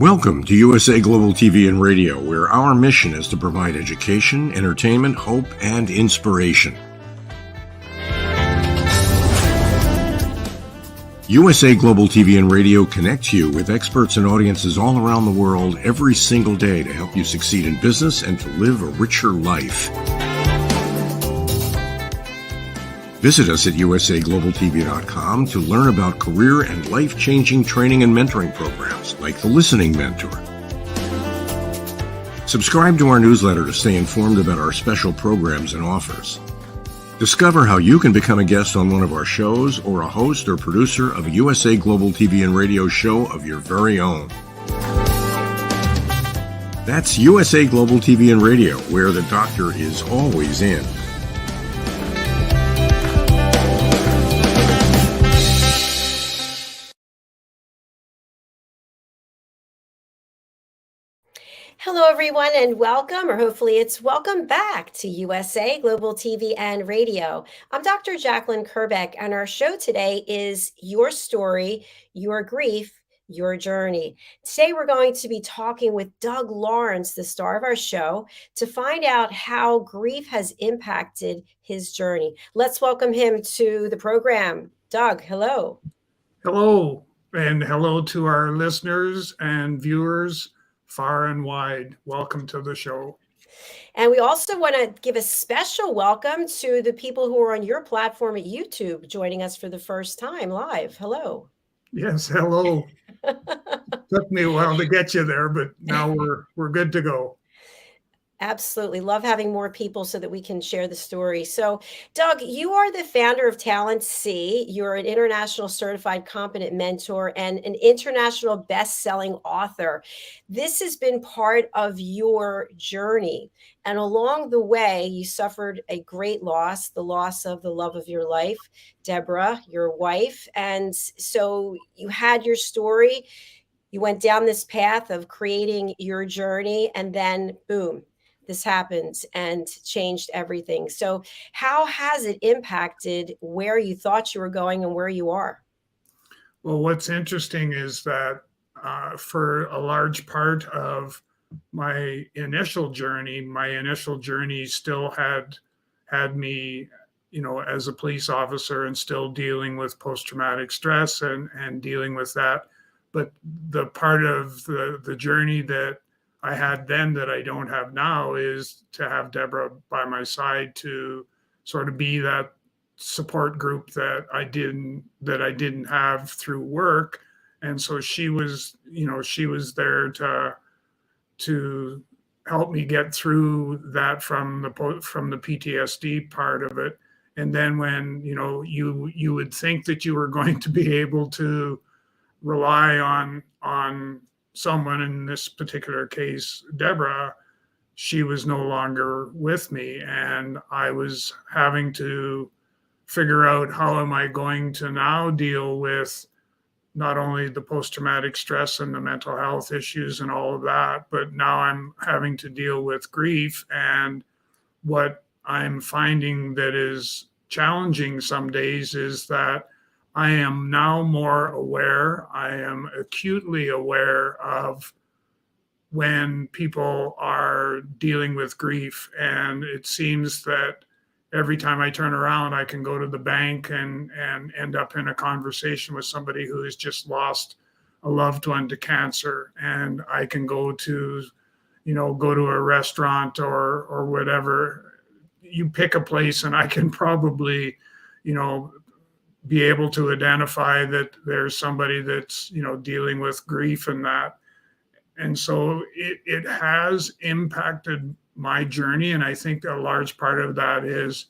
Welcome to USA Global TV and Radio, where our mission is to provide education, entertainment, hope, and inspiration. USA Global TV and Radio connects you with experts and audiences all around the world every single day to help you succeed in business and to live a richer life. Visit us at usaglobaltv.com to learn about career and life-changing training and mentoring programs like the Listening Mentor. Subscribe to our newsletter to stay informed about our special programs and offers. Discover how you can become a guest on one of our shows or a host or producer of a USA Global TV and Radio show of your very own. That's USA Global TV and Radio, where the doctor is always in. Hello, everyone, and welcome, or hopefully it's welcome back to USA Global TV and Radio. I'm Dr. JACALYN KERBECK, and our show today is Your Story, Your Grief, Your Journey. Today, we're going to be talking with Doug Lawrence, the star of our show, to find out how grief has impacted his journey. Let's welcome him to the program. Doug, hello. Hello, and hello to our listeners and viewers far and wide. Welcome to the show. And we also want to give a special welcome to the people who are on your platform at YouTube joining us for the first time live. Hello. Yes, hello. Took me a while to get you there, but now we're good to go. Absolutely. Love having more people so that we can share the story. So, Doug, you are the founder of TalentC. You're an international certified competent mentor and an international best-selling author. This has been part of your journey. And along the way, you suffered a great loss, the loss of the love of your life, Deborah, your wife. And so you had your story. You went down this path of creating your journey, and then boom, this happened and changed everything. So how has it impacted where you thought you were going and where you are? Well, what's interesting is that for a large part of my initial journey still had me, as a police officer and still dealing with post-traumatic stress and dealing with that. But the part of the journey that I had then that I don't have now is to have Deborah by my side to sort of be that support group that I didn't have through work. And so she was there to help me get through that from the PTSD part of it. And then when, you would think that you were going to be able to rely on someone, in this particular case, Deborah, she was no longer with me. And I was having to figure out, how am I going to now deal with not only the post-traumatic stress and the mental health issues and all of that, but now I'm having to deal with grief. And what I'm finding that is challenging some days is that I am now more aware. I am acutely aware of when people are dealing with grief. And it seems that every time I turn around, I can go to the bank and end up in a conversation with somebody who has just lost a loved one to cancer. And I can go to a restaurant or whatever. You pick a place and I can probably, be able to identify that there's somebody that's, dealing with grief and that. And so it has impacted my journey. And I think a large part of that is,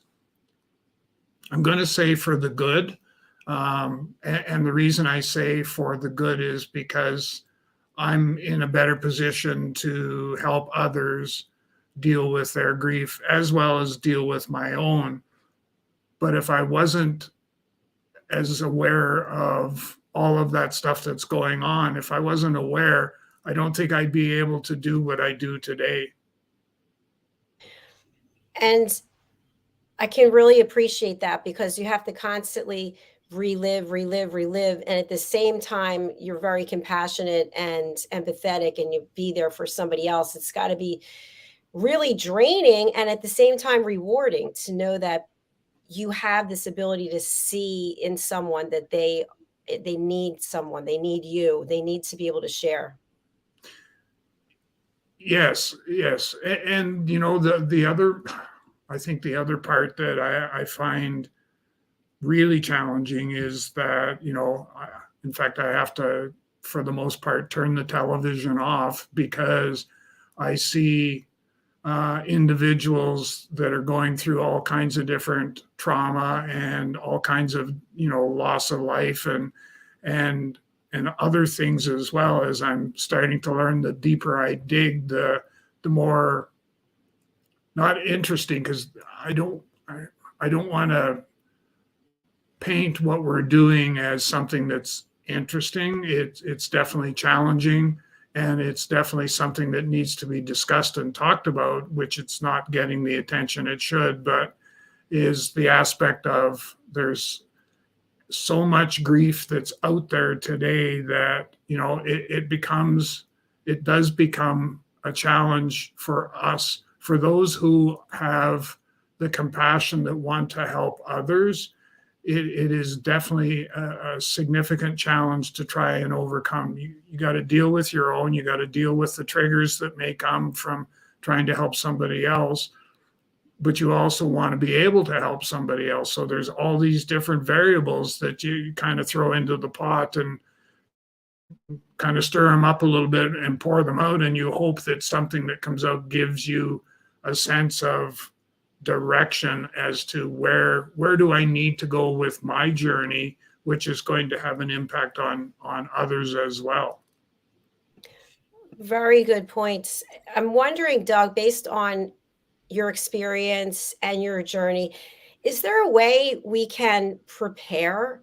I'm going to say, for the good. And the reason I say for the good is because I'm in a better position to help others deal with their grief as well as deal with my own. But if I wasn't as aware of all of that stuff that's going on, if I wasn't aware, I don't think I'd be able to do what I do today. And I can really appreciate that, because you have to constantly relive. And at the same time, you're very compassionate and empathetic, and you be there for somebody else. It's got to be really draining and at the same time rewarding to know that you have this ability to see in someone that they need someone, they need you, they need to be able to share. Yes, yes. And the other, I think the other part that I find really challenging is that, in fact, I have to, for the most part, turn the television off because I see individuals that are going through all kinds of different trauma and all kinds of, loss of life and other things as well. As I'm starting to learn, the deeper I dig, the more not interesting, because I don't want to paint what we're doing as something that's interesting. It's definitely challenging, and it's definitely something that needs to be discussed and talked about, which it's not getting the attention it should, but is the aspect of there's so much grief that's out there today that, it does become a challenge for us, for those who have the compassion that want to help others. It is definitely a significant challenge to try and overcome. You got to deal with your own, you got to deal with the triggers that may come from trying to help somebody else, but you also want to be able to help somebody else. So there's all these different variables that you kind of throw into the pot and kind of stir them up a little bit and pour them out. And you hope that something that comes out gives you a sense of direction as to where do I need to go with my journey, which is going to have an impact on others as well. Very good points. I'm wondering, Doug, based on your experience and your journey, is there a way we can prepare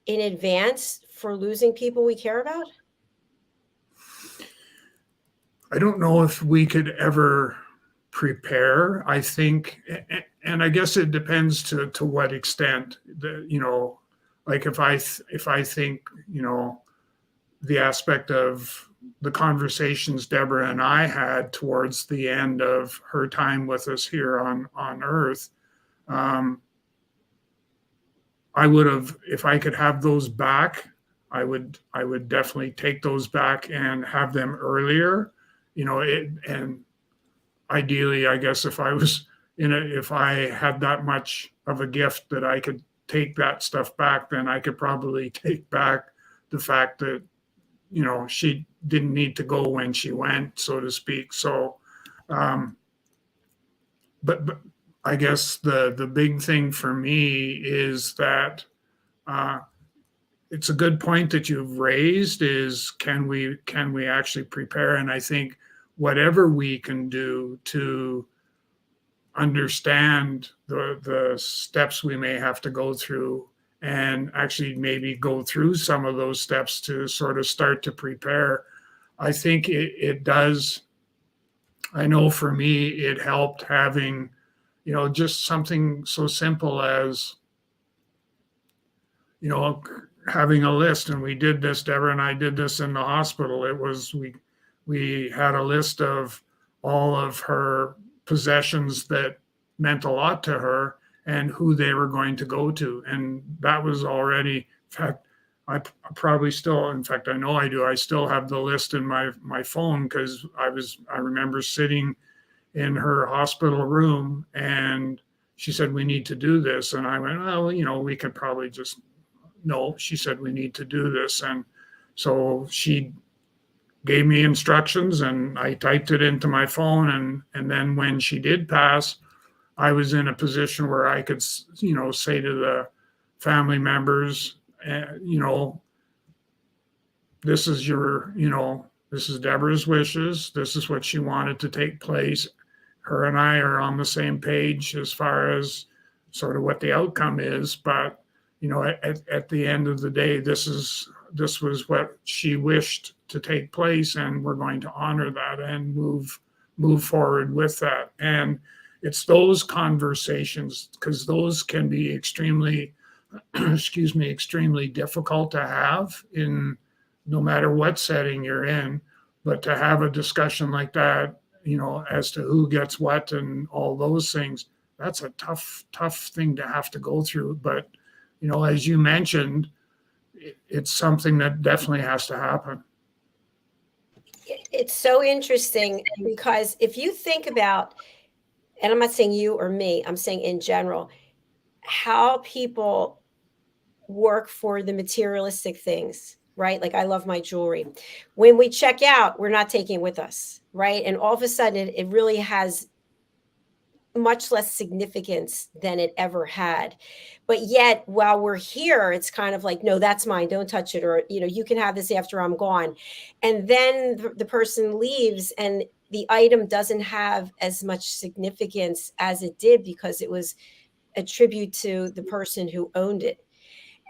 in advance for losing people we care about? I don't know if we could ever prepare. I think, and I guess it depends to what extent. Like if I think, the aspect of the conversations Deborah and I had towards the end of her time with us here on Earth, I would have, if I could have those back, I would definitely take those back and have them earlier, and ideally, I guess if I had that much of a gift that I could take that stuff back, then I could probably take back the fact that, she didn't need to go when she went, so to speak. So, but I guess the big thing for me is that it's a good point that you've raised is can we actually prepare? And I think whatever we can do to understand the steps we may have to go through and actually maybe go through some of those steps to sort of start to prepare. I think it does. I know for me, it helped having, just something so simple as, having a list. And we did this, Deborah and I did this in the hospital. It was, we had a list of all of her possessions that meant a lot to her and who they were going to go to. And that was already, in fact, I probably still, in fact, I know I do. I still have the list in my phone because I remember sitting in her hospital room and she said, we need to do this. And I went, well, we could probably just, no, she said, we need to do this. And so she gave me instructions and I typed it into my phone. And then when she did pass, I was in a position where I could, say to the family members, this is this is Deborah's wishes. This is what she wanted to take place. Her and I are on the same page as far as sort of what the outcome is. But, at the end of the day, this was what she wished to take place, and we're going to honor that and move forward with that. And it's those conversations, because those can be extremely excuse me, extremely difficult to have in no matter what setting you're in. But to have a discussion like that, as to who gets what and all those things, that's a tough thing to have to go through. But, as you mentioned, it's something that definitely has to happen. It's so interesting because if you think about, and I'm not saying you or me, I'm saying in general, how people work for the materialistic things, right? Like I love my jewelry. When we check out, we're not taking it with us, right? And all of a sudden, it really has much less significance than it ever had. But yet, while we're here, it's kind of like, no, that's mine. Don't touch it. Or, you can have this after I'm gone. And then the person leaves and the item doesn't have as much significance as it did because it was a tribute to the person who owned it.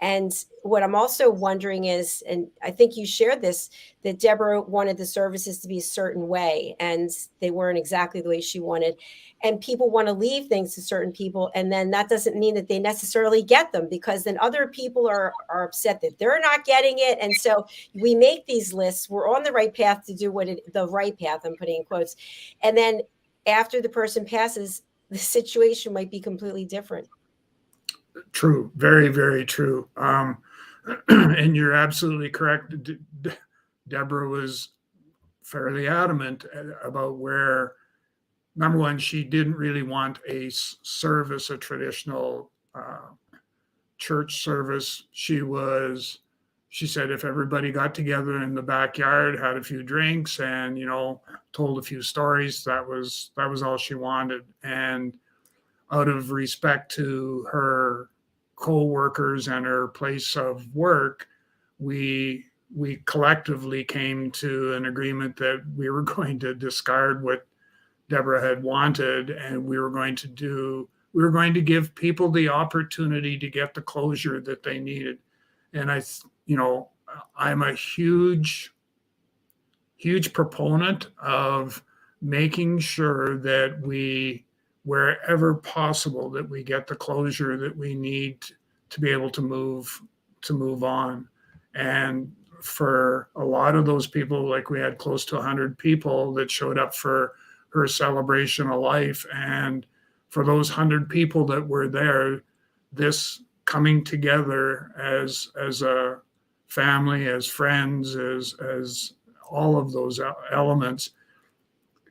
And what I'm also wondering is, and I think you shared this, that Deborah wanted the services to be a certain way and they weren't exactly the way she wanted. And people want to leave things to certain people. And then that doesn't mean that they necessarily get them, because then other people are upset that they're not getting it. And so we make these lists. We're on the right path to do the right path, I'm putting in quotes. And then after the person passes, the situation might be completely different. True. Very, very true. And you're absolutely correct. Deborah was fairly adamant about where, number one, she didn't really want a service, a traditional church service. She said if everybody got together in the backyard, had a few drinks and, told a few stories, that was all she wanted. And out of respect to her co-workers and her place of work, we collectively came to an agreement that we were going to discard what Deborah had wanted, and we were going to give people the opportunity to get the closure that they needed. And I'm a huge proponent of making sure that we, wherever possible, that we get the closure that we need to be able to move on. And for a lot of those people, like we had close to 100 people that showed up for her celebration of life. And for those 100 people that were there, this coming together as a family, as friends, as all of those elements,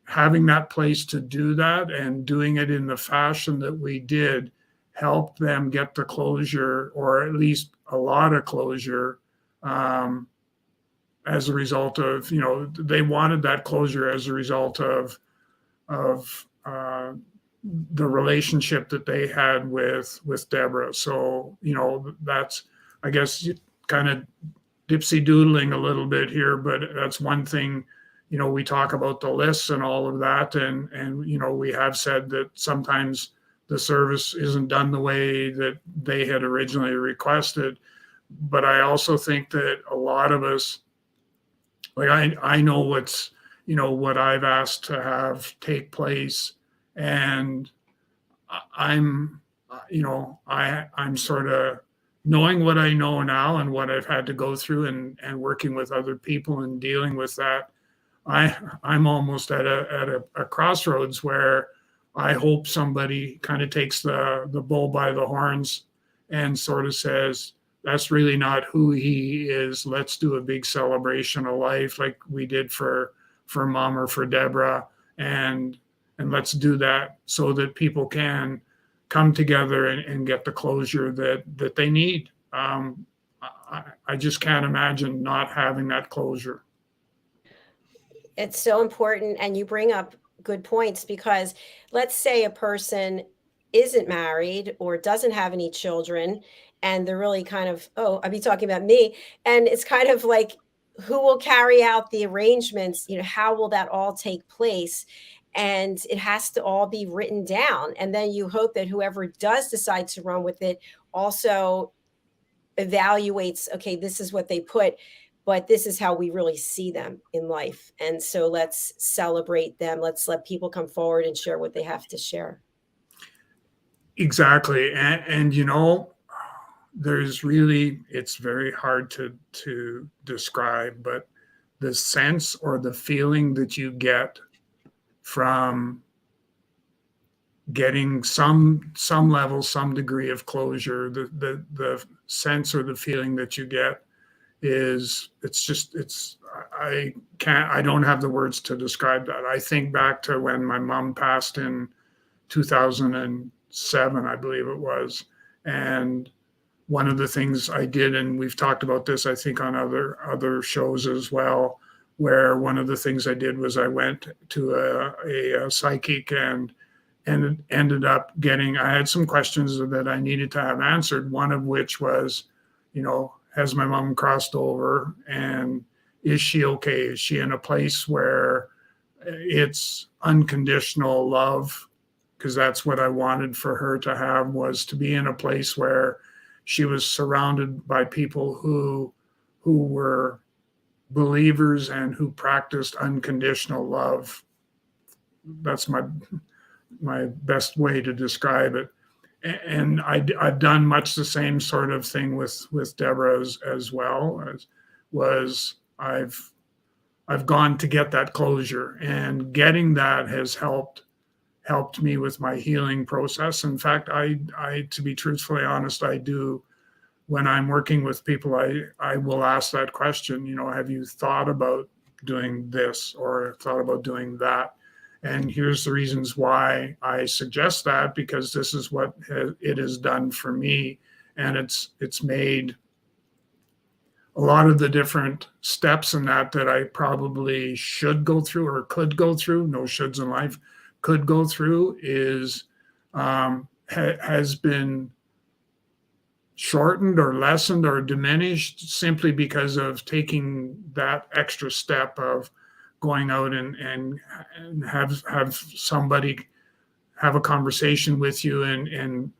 having that place to do that and doing it in the fashion that we did helped them get the closure, or at least a lot of closure, as a result of, they wanted that closure as a result of the relationship that they had with Deborah. So, that's, I guess, kind of dipsy doodling a little bit here, but that's one thing. We talk about the lists and all of that. And we have said that sometimes the service isn't done the way that they had originally requested. But I also think that a lot of us, like I know what I've asked to have take place. And I'm sort of knowing what I know now and what I've had to go through and working with other people and dealing with that. I'm almost at a crossroads where I hope somebody kind of takes the bull by the horns and sort of says, that's really not who he is. Let's do a big celebration of life like we did for Mom or for Deborah. And let's do that so that people can come together and get the closure that they need. I just can't imagine not having that closure. It's so important. And you bring up good points, because let's say a person isn't married or doesn't have any children, and they're really kind of, I'd be talking about me. And it's kind of like, who will carry out the arrangements? How will that all take place? And it has to all be written down. And then you hope that whoever does decide to run with it also evaluates, okay, this is what they put, but this is how we really see them in life. And so let's celebrate them. Let's let people come forward and share what they have to share. Exactly. And it's very hard to describe, but the sense or the feeling that you get from getting some level, some degree of closure, the sense or the feeling that you get is, I don't have the words to describe that. I think back to when my mom passed in 2007, I believe it was. And one of the things I did, and we've talked about this, I think, on other shows as well, where one of the things I did was I went to a psychic and ended up I had some questions that I needed to have answered. One of which was, has my mom crossed over, and is she okay? Is she in a place where it's unconditional love? Because that's what I wanted for her to have, was to be in a place where she was surrounded by people who were believers and who practiced unconditional love. That's my best way to describe it. And I've done much the same sort of thing with Deborah as well. I've gone to get that closure, and getting that has helped me with my healing process. In fact, I to be truthfully honest, I do, when I'm working with people, I will ask that question, have you thought about doing this or thought about doing that? And here's the reasons why I suggest that, because this is what it has done for me. And it's made a lot of the different steps in that I probably should go through or could go through, no shoulds in life, could go through, has been shortened or lessened or diminished simply because of taking that extra step of going out and have somebody have a conversation with you and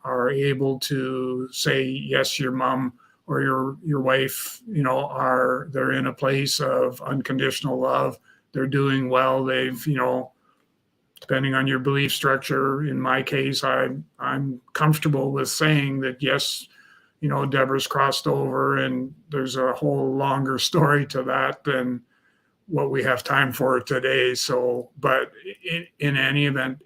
are able to say, yes, your mom or your wife, they're in a place of unconditional love. They're doing well. They've, depending on your belief structure, in my case, I'm comfortable with saying that, yes, Deborah's crossed over, and there's a whole longer story to that than what we have time for today. So, but in any event,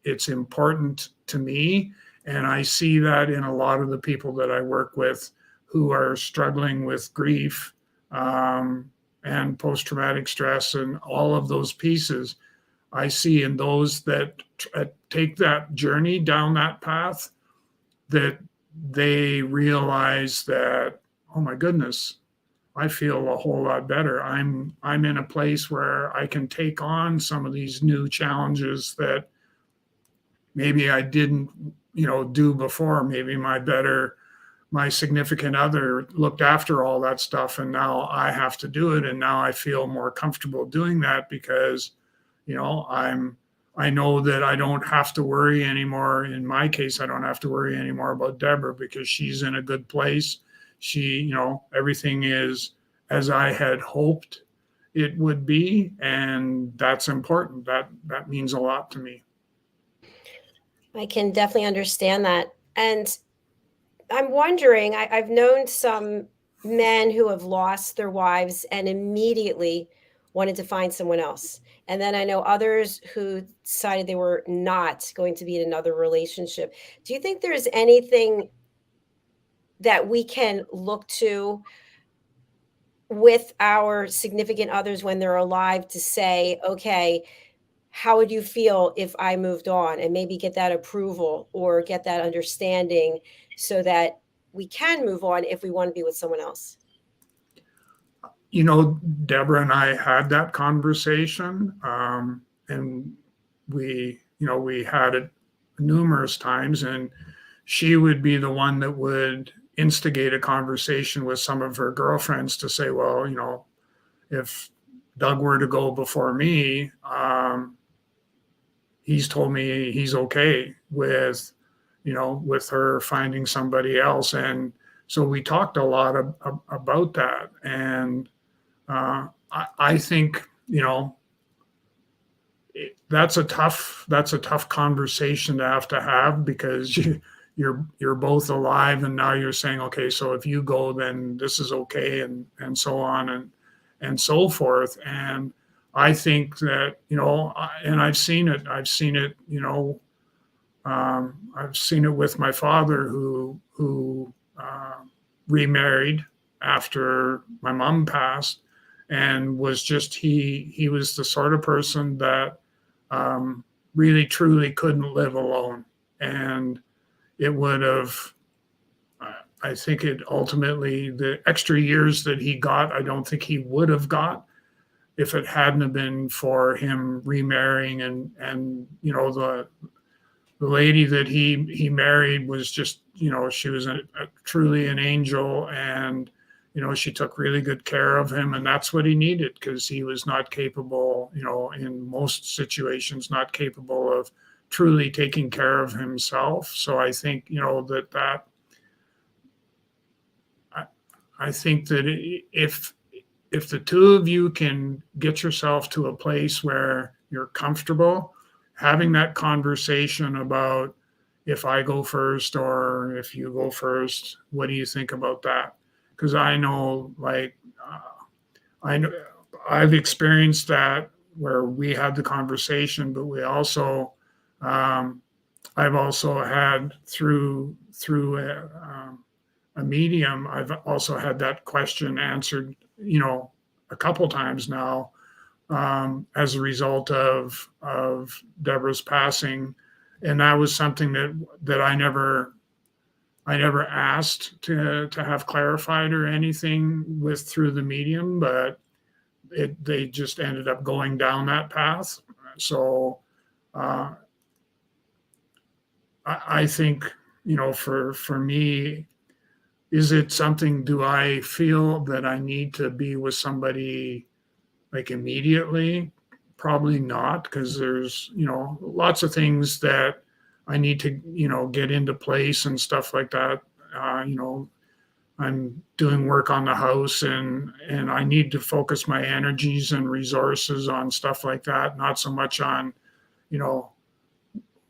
it's important to me. And I see that in a lot of the people that I work with who are struggling with grief and post-traumatic stress and all of those pieces. I see in those that take that journey down that path, that they realize that, oh my goodness, I feel a whole lot better. I'm in a place where I can take on some of these new challenges that maybe I didn't, do before. Maybe my significant other looked after all that stuff, and now I have to do it. And now I feel more comfortable doing that because, I know that I don't have to worry anymore. In my case, I don't have to worry anymore about Deborah because she's in a good place. She, everything is as I had hoped it would be. And that's important. That means a lot to me. I can definitely understand that. And I'm wondering, I've known some men who have lost their wives and immediately wanted to find someone else. And then I know others who decided they were not going to be in another relationship. Do you think there's anything that we can look to with our significant others when they're alive to say, okay, how would you feel if I moved on, and maybe get that approval or get that understanding so that we can move on if we want to be with someone else? Deborah and I had that conversation, and we had it numerous times, and she would be the one that would instigate a conversation with some of her girlfriends to say, well, if Doug were to go before me, he's told me he's okay with her finding somebody else. And so we talked a lot about that. And I think, that's a tough conversation to have because you're both alive, and now you're saying, okay, so if you go, then this is okay, and so on and so forth. And I think that, and I've seen it, I've seen it with my father, who remarried after my mom passed, and was just, he was the sort of person that really truly couldn't live alone. And it would have, I think it ultimately, the extra years that he got, I don't think he would have got if it hadn't have been for him remarrying. And the lady that he married was just, she was truly an angel, and she took really good care of him, and that's what he needed, because he was not capable, in most situations, not capable of truly taking care of himself. So I think, I think that if the two of you can get yourself to a place where you're comfortable having that conversation about, if I go first or if you go first, what do you think about that? Because I know, I've experienced that, where we had the conversation, but we also, I've also had through a medium, I've also had that question answered, a couple times now, as a result of Deborah's passing. And that was something that I never asked to have clarified or anything through the medium, but they just ended up going down that path. So I think, for me, is it something, do I feel that I need to be with somebody like immediately? Probably not, because there's, lots of things that I need to, get into place and stuff like that. I'm doing work on the house, and I need to focus my energies and resources on stuff like that, not so much on,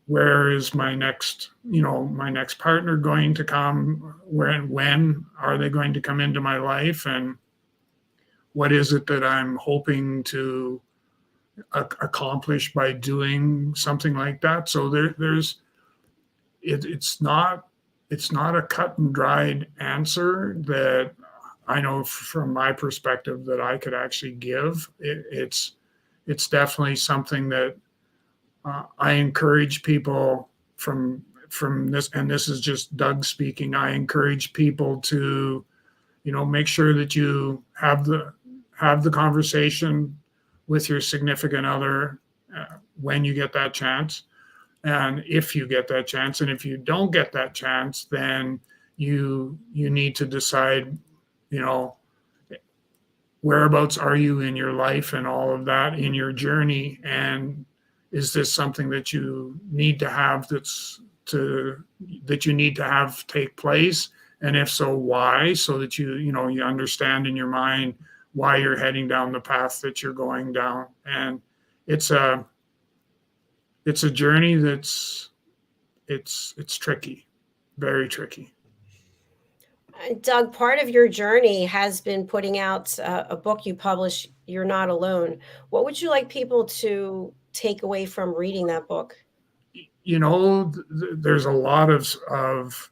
where is my next partner going to come, where and when are they going to come into my life, and what is it that I'm hoping to accomplish by doing something like that. So it's not a cut and dried answer that I know from my perspective that I could actually give. It's definitely something that I encourage people from this, and this is just Doug speaking. I encourage people to, make sure that you have the conversation with your significant other when you get that chance, and if you get that chance. And if you don't get that chance, then you need to decide, whereabouts are you in your life and all of that in your journey, and is this something that you need to have take place? And if so, why? So that you understand in your mind why you're heading down the path that you're going down. And it's a journey that's it's tricky, very tricky. Doug, part of your journey has been putting out a book you published, You're Not Alone. What would you like people to take away from reading that book? There's a lot of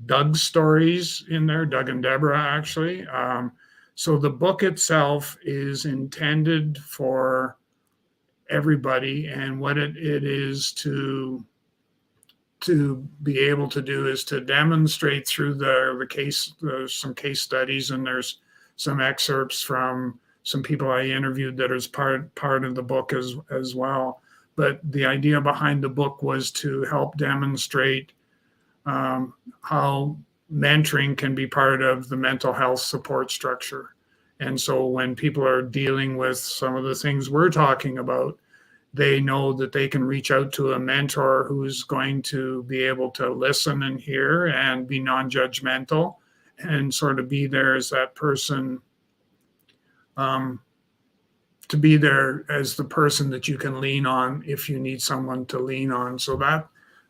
Doug's stories in there, Doug and Deborah, actually. So the book itself is intended for everybody, and what it is to be able to do is to demonstrate through the case. There's some case studies, and there's some excerpts from some people I interviewed that is part of the book as well. But the idea behind the book was to help demonstrate how mentoring can be part of the mental health support structure. And so when people are dealing with some of the things we're talking about, they know that they can reach out to a mentor who's going to be able to listen and hear and be non-judgmental, and sort of be there as that person, to be there as the person that you can lean on if you need someone to lean on. So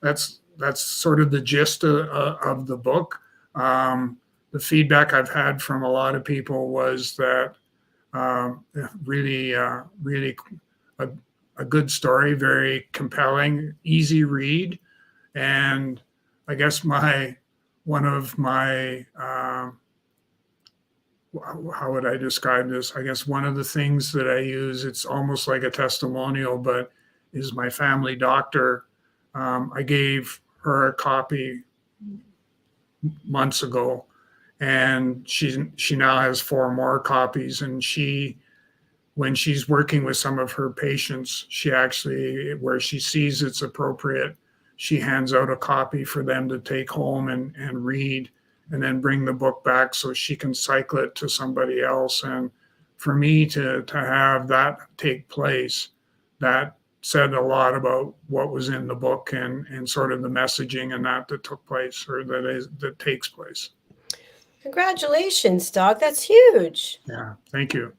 that's that's sort of the gist of the book. The feedback I've had from a lot of people was that really a good story, very compelling, easy read. And I guess one of my how would I describe this? I guess one of the things that I use, it's almost like a testimonial, but is my family doctor. I gave her a copy months ago, and she now has 4 more copies. And when she's working with some of her patients, she actually, where she sees it's appropriate, she hands out a copy for them to take home and read, and then bring the book back so she can cycle it to somebody else. And for me to have that take place, that said a lot about what was in the book and sort of the messaging and that took place, or that takes place. Congratulations, Doug. That's huge. Yeah, thank you.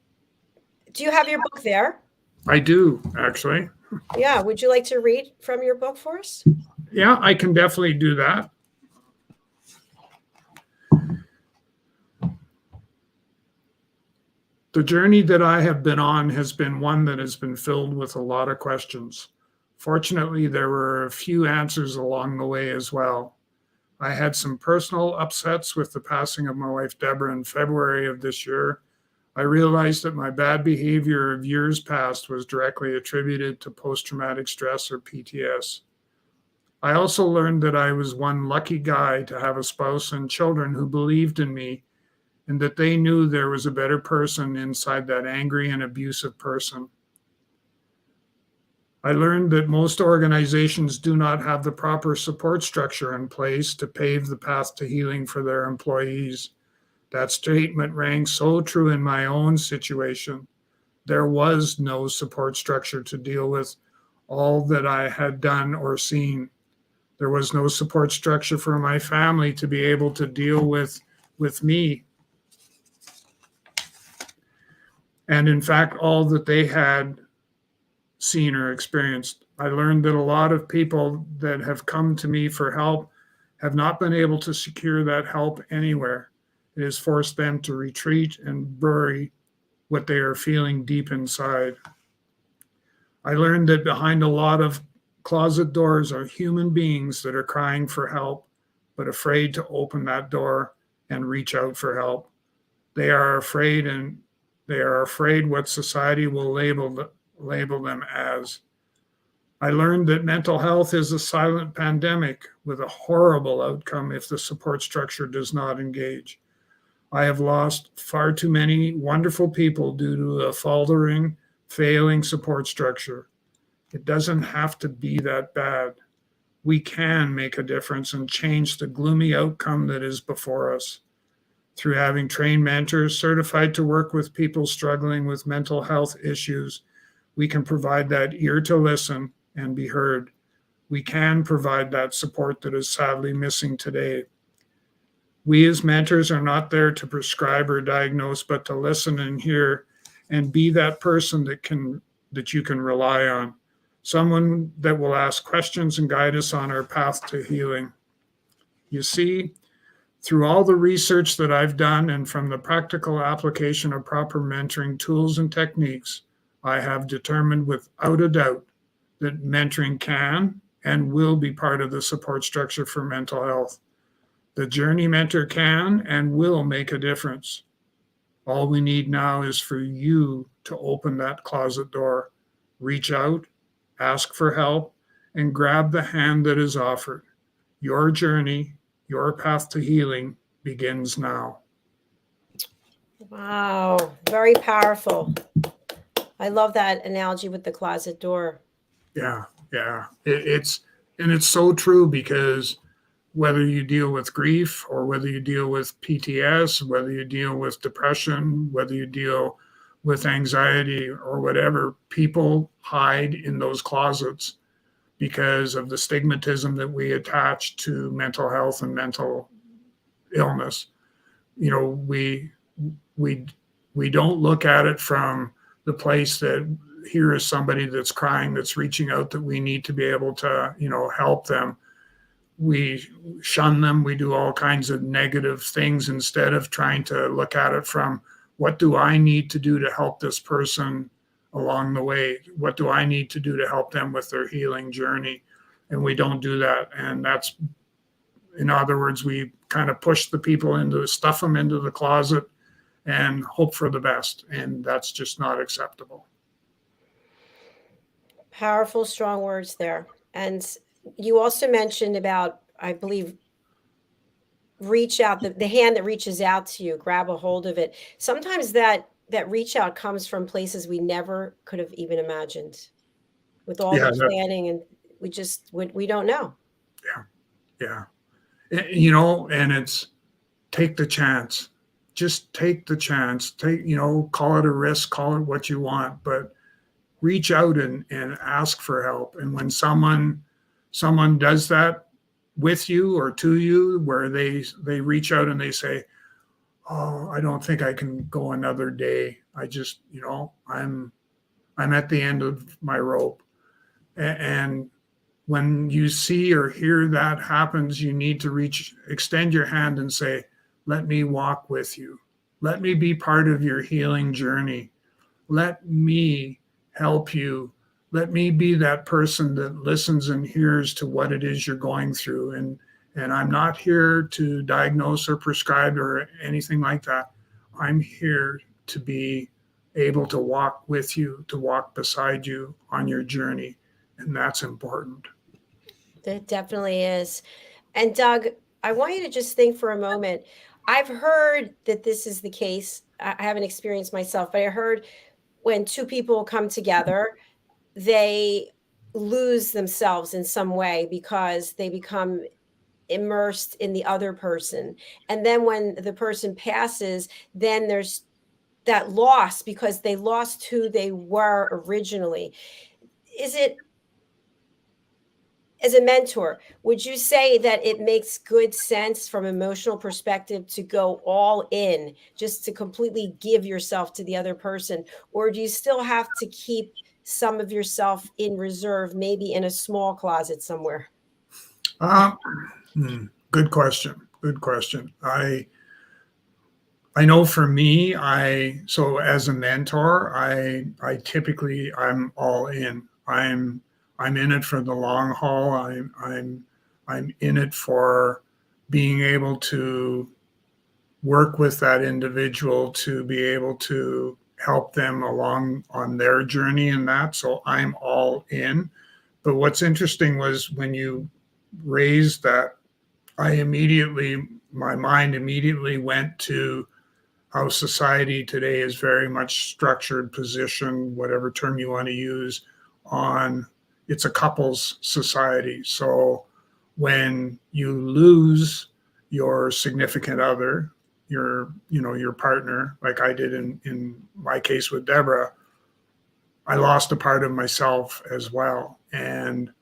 Do you have your book there? I do, actually. Yeah. Would you like to read from your book for us? Yeah, I can definitely do that. The journey that I have been on has been one that has been filled with a lot of questions. Fortunately, there were a few answers along the way as well. I had some personal upsets with the passing of my wife, Deborah, in February of this year. I realized that my bad behavior of years past was directly attributed to post-traumatic stress, or PTS. I also learned that I was one lucky guy to have a spouse and children who believed in me, and that they knew there was a better person inside that angry and abusive person. I learned that most organizations do not have the proper support structure in place to pave the path to healing for their employees. That statement rang so true in my own situation. There was no support structure to deal with all that I had done or seen. There was no support structure for my family to be able to deal with me. And in fact, all that they had seen or experienced. I learned that a lot of people that have come to me for help have not been able to secure that help anywhere. It has forced them to retreat and bury what they are feeling deep inside. I learned that behind a lot of closet doors are human beings that are crying for help, but afraid to open that door and reach out for help. They are afraid what society will label them as. I learned that mental health is a silent pandemic with a horrible outcome if the support structure does not engage. I have lost far too many wonderful people due to a faltering, failing support structure. It doesn't have to be that bad. We can make a difference and change the gloomy outcome that is before us. Through having trained mentors certified to work with people struggling with mental health issues, we can provide that ear to listen and be heard. We can provide that support that is sadly missing today. We as mentors are not there to prescribe or diagnose, but to listen and hear and be that person that you can rely on. Someone that will ask questions and guide us on our path to healing. You see, through all the research that I've done and from the practical application of proper mentoring tools and techniques, I have determined without a doubt that mentoring can and will be part of the support structure for mental health. The Journey Mentor can and will make a difference. All we need now is for you to open that closet door, reach out, ask for help, and grab the hand that is offered. Your journey, your path to healing begins now. Wow, very powerful. I love that analogy with the closet door. Yeah. It's so true, because whether you deal with grief or whether you deal with PTS, whether you deal with depression, whether you deal with anxiety or whatever, people hide in those closets because of the stigmatism that we attach to mental health and mental illness. You know, we don't look at it from the place that here is somebody that's crying, that's reaching out, that we need to be able to, help them. we shun them. We do all kinds of negative things instead of trying to look at it from, what do I need to do to help this person along the way? What do I need to do to help them with their healing journey? And we don't do that. And that's, in other words, we kind of push the people stuff them into the closet and hope for the best. And that's just not acceptable. Powerful, strong words there. And you also mentioned about, I believe, reach out, the hand that reaches out to you, grab a hold of it. Sometimes that reach out comes from places we never could have even imagined, with all Yeah, the planning, and we don't know. Yeah. You know, and it's take the chance. Just take the chance. Call it a risk, call it what you want, but reach out and ask for help. And when someone does that with you or to you, where they reach out and they say, oh, I don't think I can go another day. I just, I'm at the end of my rope. And when you see or hear that happens, you need to extend your hand and say, let me walk with you. Let me be part of your healing journey. Let me help you. Let me be that person that listens and hears to what it is you're going through. And I'm not here to diagnose or prescribe or anything like that. I'm here to be able to walk with you, to walk beside you on your journey. And that's important. It definitely is. And Doug, I want you to just think for a moment. I've heard that this is the case. I haven't experienced myself, but I heard when two people come together, they lose themselves in some way because they become immersed in the other person. And then when the person passes, then there's that loss because they lost who they were originally. Is it, as a mentor, would you say that it makes good sense from emotional perspective to go all in, just to completely give yourself to the other person? Or do you still have to keep some of yourself in reserve, maybe in a small closet somewhere? Good question. Good question. I know for me, so as a mentor, I typically, I'm all in. I'm in it for the long haul. I'm in it for being able to work with that individual to be able to help them along on their journey and that. So I'm all in. But what's interesting was when you raised that, my mind immediately went to how society today is very much structured, positioned, whatever term you want to use, on it's a couples society. So when you lose your significant other, your partner, like I did in my case with Deborah, I lost a part of myself as well. And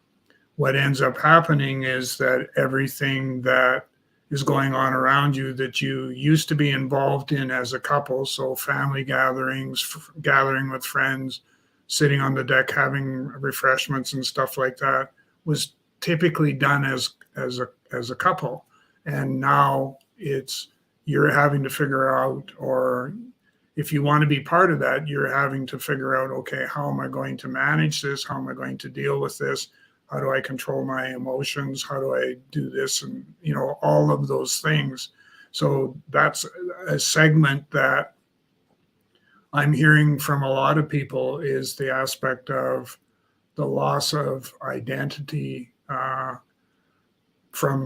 what ends up happening is that everything that is going on around you that you used to be involved in as a couple, so family gatherings, gathering with friends, sitting on the deck having refreshments and stuff like that, was typically done as a couple. And now you're having to figure out, or if you want to be part of that, you're having to figure out, okay, how am I going to manage this? How am I going to deal with this? How do I control my emotions? How do I do this? And, all of those things. So that's a segment that I'm hearing from a lot of people, is the aspect of the loss of identity from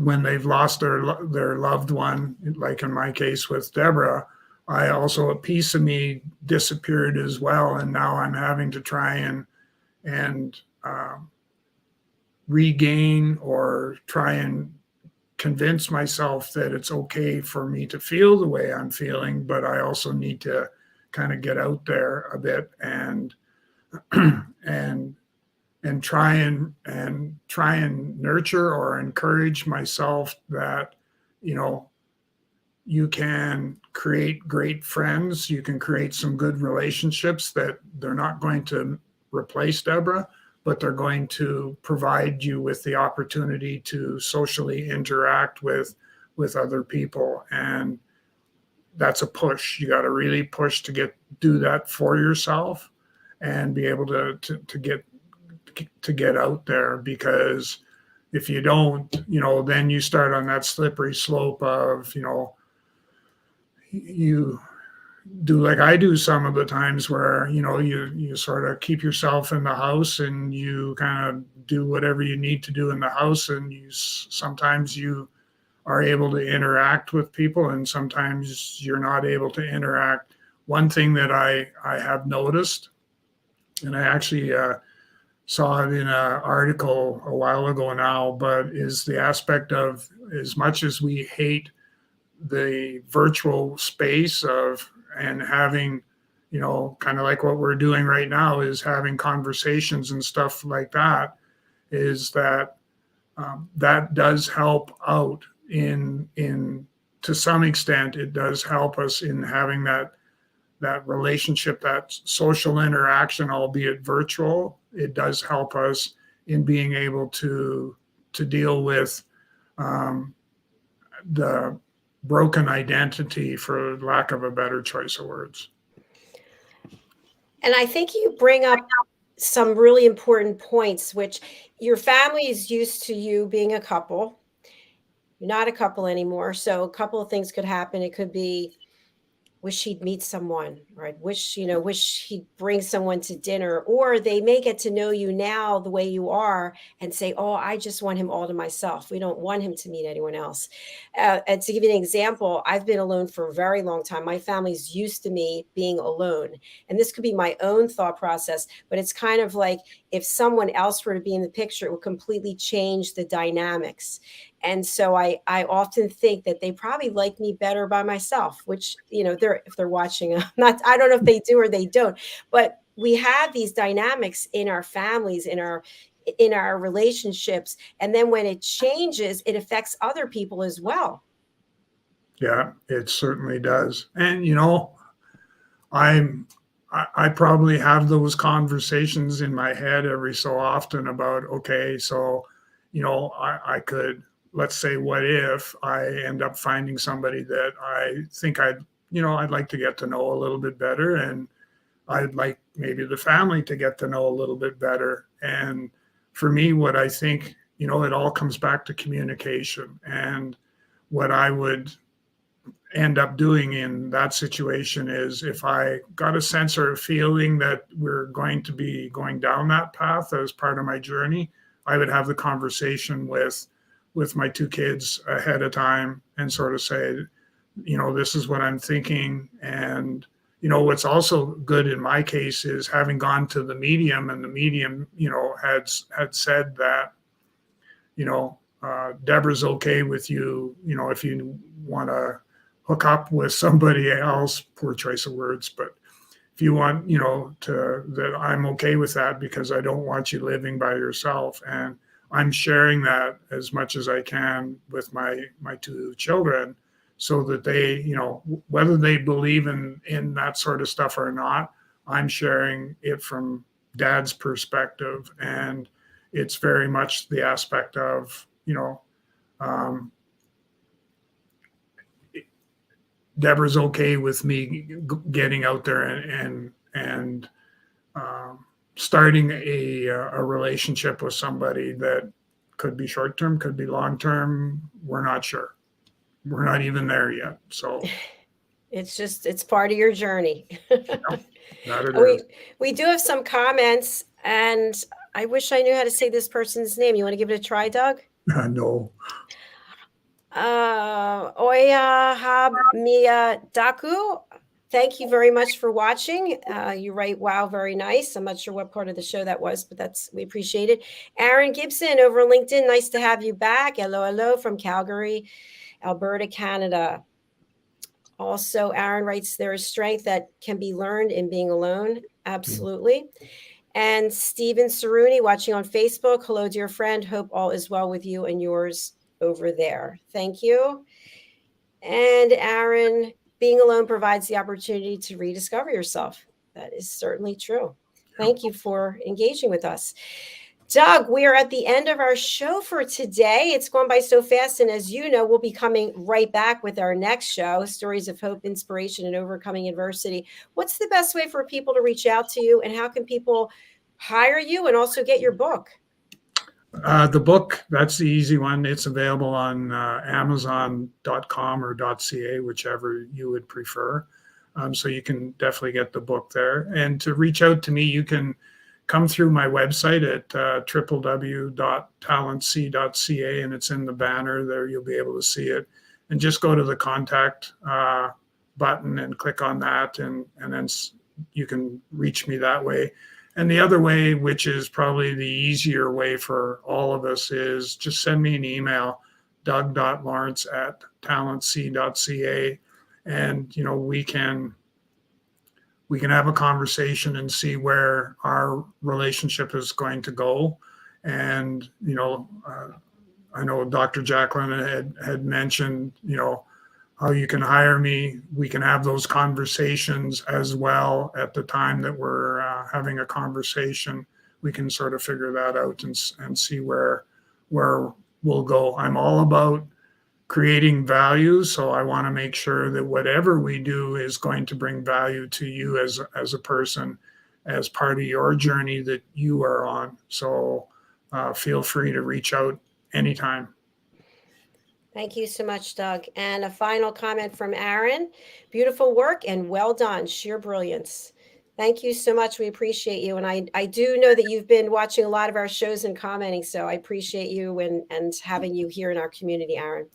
when they've lost their loved one, like in my case with Deborah. A piece of me disappeared as well. And now I'm having to try and regain or try and convince myself that it's okay for me to feel the way I'm feeling, but I also need to kind of get out there a bit and try and nurture or encourage myself that, you can create great friends, you can create some good relationships, that they're not going to replace Deborah, but they're going to provide you with the opportunity to socially interact with other people. And that's a push. You got to really push to do that for yourself and be able to get out there, because if you don't, then you start on that slippery slope of, you do like I do some of the times where, you sort of keep yourself in the house and you kind of do whatever you need to do in the house. And sometimes you are able to interact with people and sometimes you're not able to interact. One thing that I have noticed, and I actually saw it in an article a while ago now, but is the aspect of, as much as we hate the virtual space and having, kind of like what we're doing right now is having conversations and stuff like that, is that that does help out in to some extent. It does help us in having that relationship, that social interaction, albeit virtual. It does help us in being able to deal with the broken identity, for lack of a better choice of words. And I think you bring up some really important points, which your family is used to you being a couple. You're not a couple anymore. So a couple of things could happen. It could be, wish he'd meet someone, right? Wish he'd bring someone to dinner, or they may get to know you now the way you are and say, oh, I just want him all to myself. We don't want him to meet anyone else. And to give you an example, I've been alone for a very long time. My family's used to me being alone. And this could be my own thought process, but it's kind of like if someone else were to be in the picture, it would completely change the dynamics. And so I often think that they probably like me better by myself, which, if they're watching, I don't know if they do or they don't, but we have these dynamics in our families, in our relationships. And then when it changes, it affects other people as well. Yeah, it certainly does. And, I probably have those conversations in my head every so often about, okay, so, I could, let's say, what if I end up finding somebody that I think I'd like to get to know a little bit better, and I'd like maybe the family to get to know a little bit better. And for me, what I think, it all comes back to communication. And what I would end up doing in that situation is, if I got a sense or a feeling that we're going to be going down that path as part of my journey, I would have the conversation with my two kids ahead of time and sort of say, this is what I'm thinking. And, what's also good in my case is having gone to the medium, and the medium, had said that, Deborah's okay with you, if you want to hook up with somebody else, poor choice of words, but if you want, that I'm okay with that, because I don't want you living by yourself. And I'm sharing that as much as I can with my two children, so that they, whether they believe in that sort of stuff or not, I'm sharing it from Dad's perspective. And it's very much the aspect of, Deborah's okay with me getting out there and starting a relationship with somebody that could be short term, could be long term. We're not sure. We're not even there yet. So it's part of your journey. We do have some comments, and I wish I knew how to say this person's name. You want to give it a try, Doug? No. Oya Hab Mia Daku. Thank you very much for watching. You write, wow, very nice. I'm not sure what part of the show that was, but we appreciate it. Aaron Gibson over on LinkedIn. Nice to have you back. Hello from Calgary, Alberta, Canada. Also, Aaron writes, there is strength that can be learned in being alone. Absolutely. And Stephen Ceruni watching on Facebook. Hello, dear friend. Hope all is well with you and yours over there. Thank you. And Aaron, being alone provides the opportunity to rediscover yourself. That is certainly true. Thank you for engaging with us. Doug, we are at the end of our show for today. It's gone by so fast. And as you know, we'll be coming right back with our next show, Stories of Hope, Inspiration, and Overcoming Adversity. What's the best way for people to reach out to you, and how can people hire you and also get your book? The book, that's the easy one. It's available on Amazon.com or .ca, whichever you would prefer. So you can definitely get the book there. And to reach out to me, you can come through my website at www.talentc.ca, and it's in the banner there. You'll be able to see it. And just go to the contact button and click on that, and then you can reach me that way. And the other way, which is probably the easier way for all of us, is just send me an email, doug.lawrence@talentc.ca, and we can have a conversation and see where our relationship is going to go. And I know Dr. JACALYN had mentioned how you can hire me. We can have those conversations as well at the time that we're having a conversation. We can sort of figure that out and see where we'll go. I'm all about creating value, so I want to make sure that whatever we do is going to bring value to you as a person, as part of your journey that you are on. So feel free to reach out anytime. Thank you so much, Doug. And a final comment from Aaron. Beautiful work and well done. Sheer brilliance. Thank you so much. We appreciate you. And I do know that you've been watching a lot of our shows and commenting, so I appreciate you and having you here in our community, Aaron.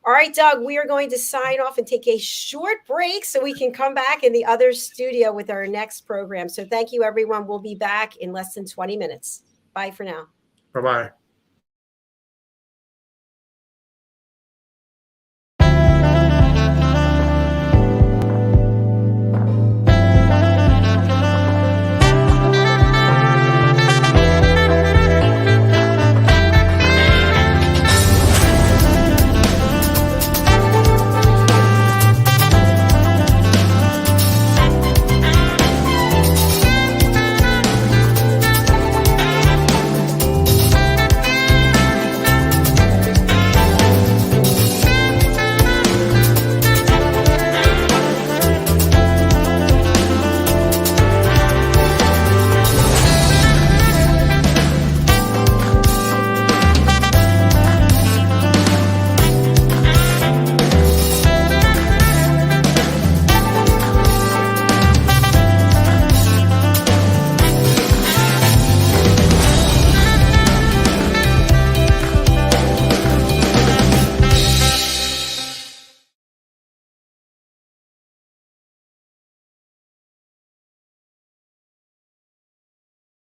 All right, Doug, we are going to sign off and take a short break so we can come back in the other studio with our next program. So thank you, everyone. We'll be back in less than 20 minutes. Bye for now. Bye-bye.